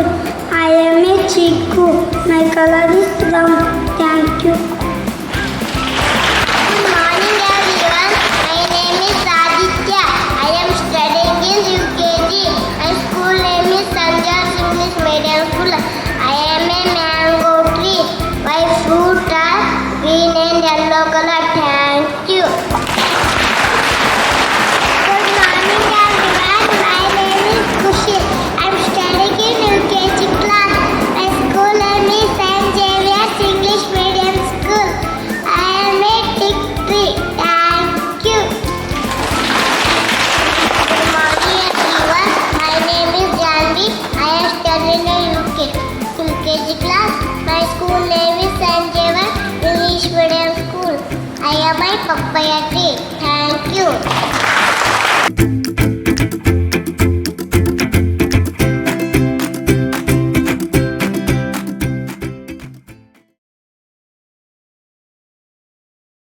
School. I am a Chiku. My color is brown. Thank you. Good morning everyone. My name is Aditya. I am studying in UKG. My school name is Sanjay's English Medium School. I am a mango tree. My fruit are green and yellow color. Thank you. Good morning everyone. My name is Kushi. I am studying in UKG class. My school name is St. Xavier's English Medium School. I am a tick tree. Thank you. Good morning everyone. My name is Janvi. I am studying in UKG class. My school name is St. Xavier's English Medium School. I am a papaya tree. Thank you.